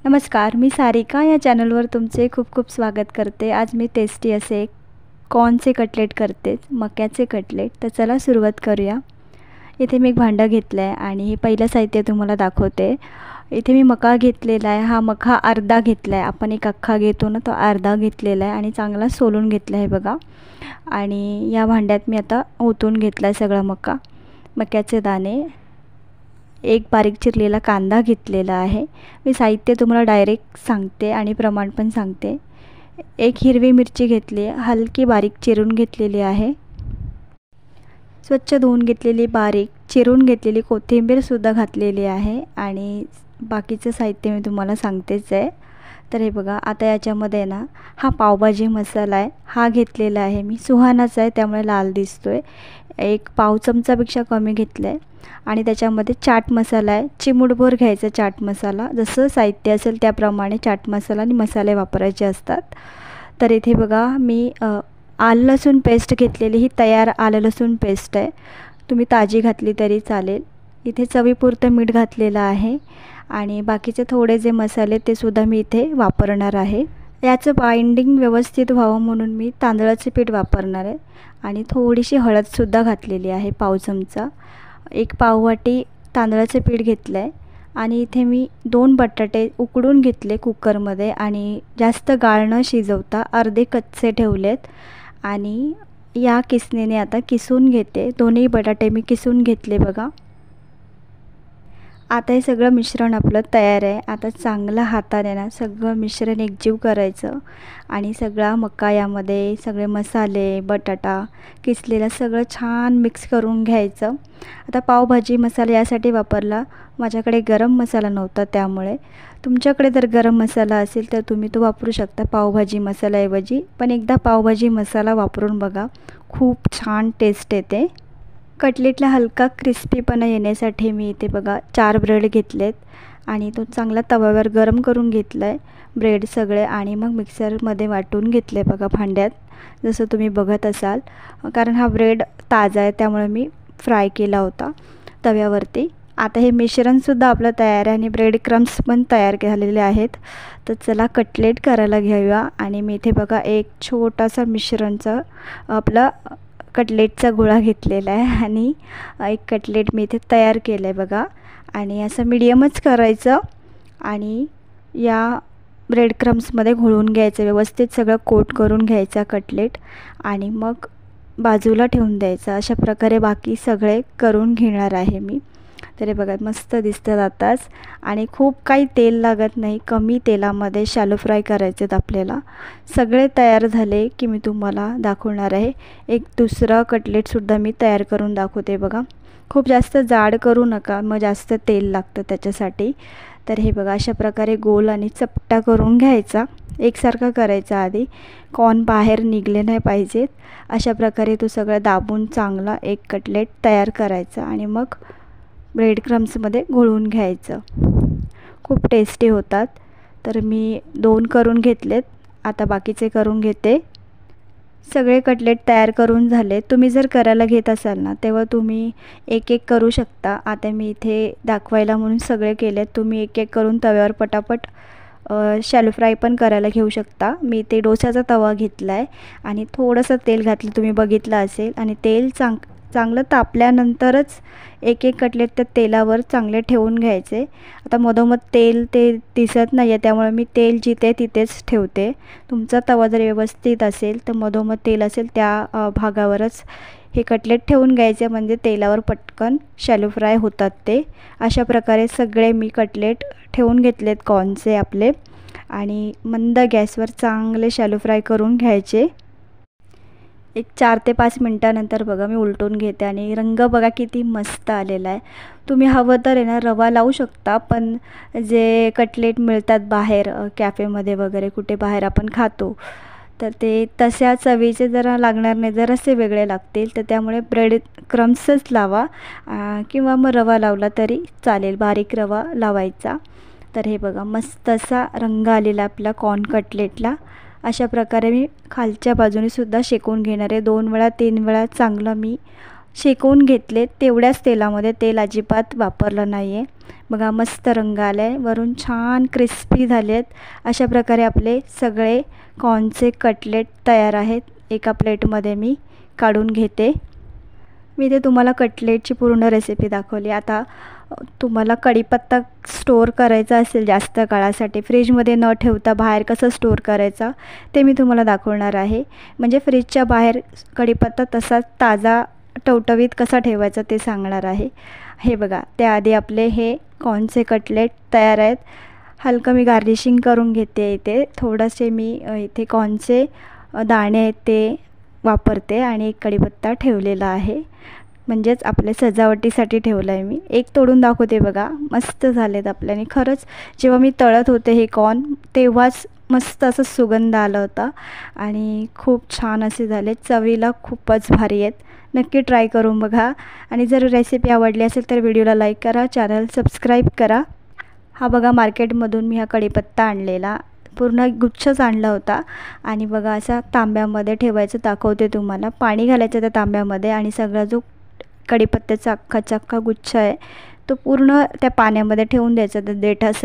नमस्कार, मी सारिका या चॅनलवर तुमचे खूप खूप स्वागत करते। आज मी टेस्टी असे कॉर्नचे कटलेट करते, मक्याचे कटलेट। तर चला सुरुवात करूया। इथे मी एक भांडं घेतलं आहे आणि हे पहिलं साहित्य तुम्हाला दाखवते। इथे मी मका घेतलेला आहे। हा मका अर्धा घेतला आहे। आपण एक अख्खा घेतो ना, तो अर्धा घेतलेला आहे आणि चांगला सोलून घेतला आहे बघा। आणि या भांड्यात मी आता ओतून घेतला आहे सगळा मक्याचे दाणे। एक बारीक चिरलेला कांदा घेतलेला आहे। मी साहित्य तुम्हाला डायरेक्ट सांगते आणि प्रमाण पण सांगते। एक हिरवी मिरची घेतली, हलकी बारीक चिरून घेतलेली आहे। स्वच्छ धुवून घेतलेली बारीक चिरून घेतलेली कोथिंबीर सुद्धा घातलेली आहे आणि बाकीचं साहित्य मी तुम्हाला सांगतेच आहे। तर हे बघा, आता याच्यामध्ये ना हा पावभाजी मसाला आहे, हा घेतलेला आहे मी। सुहानाचा आहे त्यामुळे लाल दिसतोय। एक पाव चमचापेक्षा कमी घेतला आहे आणि त्याच्यामध्ये चाट मसाला आहे, चिमूटभर घ्यायचा चाट मसाला। जसं साहित्य असेल त्याप्रमाणे चाट मसाला आणि मसाले वापरायचे असतात। तर इथे बघा मी आलं लसूण पेस्ट घेतलेली, ही तयार आलं लसूण पेस्ट आहे, तुम्ही ताजी घातली तरी चालेल। इथे चवीपुरतं मीठ घातलेलं आहे आणि बाकीचे थोडे जे मसाले ते सुद्धा मी इथे वापरणार आहे। याचं बाइंडिंग व्यवस्थित व्हावं म्हणून मी तांदळाचे पीठ वापरणार आहे आणि थोडीशी हळदसुद्धा घातलेली आहे, पाव चमचा। एक पाववाटी तांदळाचे पीठ घेतलं आहे आणि इथे मी 2 बटाटे उकडून घेतले कुकरमध्ये आणि जास्त गाळ न शिजवता अर्धे कच्चे ठेवलेत आणि या किसणीने आता किसून घेते। दोन्ही बटाटे मी किसून घेतले बघा। आता हे सगळं मिश्रण आपलं तयार आहे। आता चांगलं हाताने ना सगळं मिश्रण एकजीव करायचं आणि सगळा मका यामध्ये सगळे मसाले बटाटा किसलेला सगळं छान मिक्स करून घ्यायचं। आता पावभाजी मसाला यासाठी वापरला, माझ्याकडे गरम मसाला नव्हता त्यामुळे। तुमच्याकडे जर गरम मसाला असेल तर तुम्ही तो वापरू शकता पावभाजी मसाल्याऐवजी, पण एकदा पावभाजी मसाला वापरून बघा, खूप छान टेस्ट येते। कटलेटला हलका क्रिस्पीपणा येण्यासाठी मी इथे बघा 4 ब्रेड घेतलेत आणि तो चांगला तव्यावर गरम करून घेतला आहे ब्रेड सगळे आणि मग मिक्सरमध्ये वाटून घेतले बघा भांड्यात, जसं तुम्ही बघत असाल। कारण हा ब्रेड ताजा आहे त्यामुळे मी फ्राय केला होता तव्यावरती। आता हे मिश्रणसुद्धा आपलं तयार आहे आणि ब्रेड क्रम्स पण तयार झालेले आहेत। तर चला कटलेट करायला घेऊया। आणि मी इथे बघा एक छोटासा मिश्रणचा आपला कटलेटचा गोळा घेतलेला आहे आणि एक कटलेट मी इथे तयार केलं आहे बघा। आणि असं मीडियमच करायचं आणि या ब्रेड क्रम्समध्ये घोळून घ्यायचं, व्यवस्थित सगळं कोट करून घ्यायचा कटलेट आणि मग बाजूला ठेवून द्यायचा। अशा प्रकारे बाकी सगळे करून घेणार आहे मी। तर हे बघा मस्त दिसतात आताच आणि खूप काही तेल लागत नाही, कमी तेलामध्ये शॅलो फ्राय करायचे आहेत आपल्याला। सगळे तयार झाले की मी तुम्हाला दाखवणार आहे। एक दुसरा कटलेटसुद्धा मी तयार करून दाखवते बघा। खूप जास्त जाड करू नका, मग जास्त तेल लागतं त्याच्यासाठी। तर हे बघा अशा प्रकारे गोल आणि चपटा करून घ्यायचा, एकसारखा करायचा आधी, कॉर्न बाहेर निघले नाही पाहिजेत। अशा प्रकारे तो सगळं दाबून चांगला एक कटलेट तयार करायचा आणि मग ब्रेड क्रम्समध्ये घोळून घ्यायचं। खूप टेस्टी होतात। तर मी 2 करून घेतलेत, आता बाकीचे करून घेते। सगळे कटलेट तयार करून झाले। तुम्ही जर करायला घेत असाल ना तेव्हा तुम्ही एक एक करू शकता। आता मी इथे दाखवायला म्हणून सगळे केलेत, तुम्ही एक एक करून तव्यावर पटापट शॅलो फ्राय पण करायला घेऊ शकता। मी ते डोश्याचा तवा घेतला आहे आणि थोडंसं तेल घातलं, तुम्ही बघितलं असेल, आणि तेल चांगलं तापल्यानंतरच एक एक कटलेट त्या तेलावर चांगले ठेवून घ्यायचे। आता मधोमध तेल ते दिसत नाही आहे त्यामुळे मी तेल जिथे तिथेच ठेवते। तुमचा तवा जर व्यवस्थित असेल तर मधोमध तेल असेल त्या भागावरच हे कटलेट ठेवून घ्यायचे, म्हणजे तेलावर पटकन शॅलो फ्राय होतात ते। अशा प्रकारे सगळे मी कटलेट ठेवून घेतलेत कॉर्नचे आपले आणि मंद गॅसवर चांगले शॅलो फ्राय करून घ्यायचे। एक 4 ते 5 मिनटानंतर बघा मी उलटून घेते आणि रंग बघा किती मस्त आलेला आहे। तुम्ही हवं तर आहे ना रवा लावू शकता, पण जे कटलेट मिळतात बाहेर कॅफेमध्ये वगैरे कुठे बाहेर आपण खातो, तर ते तशा चवीचे जरा लागणार नाही, जरासे वेगळे लागतील। तर त्यामुळे ब्रेड क्रम्सच लावा किंवा मग रवा लावला तरी चालेल, बारीक रवा लावायचा। तर हे बघा मस्त असा रंग आलेला आपला कॉर्न कटलेटला। अशा प्रकारे मी खालच्या बाजूने सुद्धा शेकून घेणार आहे, 2 वेळा 3 वेळा चांगलं मी शेकवून घेतले, तेवढ्याच तेलामध्ये, तेल अजिबात वापरलं नाही आहे. बघा मस्त रंग आला आहे, वरून छान क्रिस्पी झाले आहेत. अशा प्रकारे आपले सगळे कॉर्नचे कटलेट तयार आहेत. एका प्लेटमध्ये मी काढून घेते. मी ते तुम्हाला कटलेटची पूर्ण रेसिपी दाखवली. आता तुम्हाला कढीपत्ता स्टोअर करायचा असेल जास्त काळासाठी, फ्रीजमध्ये न ठेवता बाहेर कसं स्टोअर करायचा ते मी तुम्हाला दाखवणार आहे. म्हणजे फ्रीजच्या बाहेर कढीपत्ता तसाच ताजा टवटवीत कसा ठेवायचा ते सांगणार आहे. हे बघा, त्याआधी आपले हे कॉर्नचे कटलेट तयार आहेत. हलकं मी गार्निशिंग करून घेते. इथे थोडेसे मी इथे कॉर्नचे दाणे आहेत ते वापरते आणि एक कढीपत्ता ठेवलेला आहे, म्हणजेच आपल्या सजावटीसाठी ठेवलं आहे मी. एक तोडून दाखवते बघा, मस्त झालेत आपल्याने. खरंच जेव्हा मी तळत होते हे कॉर्न तेव्हाच मस्त असं सुगंध आला होता आणि खूप छान असे झाले. चवीला खूपच भारी आहेत. नक्की ट्राय करून बघा आणि जर रेसिपी आवडली असेल तर व्हिडिओला लाईक करा, चॅनल सबस्क्राईब करा. हा बघा, मार्केटमधून मी हा कढीपत्ता आणलेला, पूर्ण गुच्छच आणला होता आणि बघा असा तांब्यामध्ये ठेवायचं दाखवते तुम्हाला. पाणी घालायचं त्या तांब्यामध्ये आणि सगळा जो कढीपत्त्याचा अख्खा गुच्छ आहे तो पूर्ण त्या पाण्यामध्ये ठेवून द्यायचा. तर देठ असं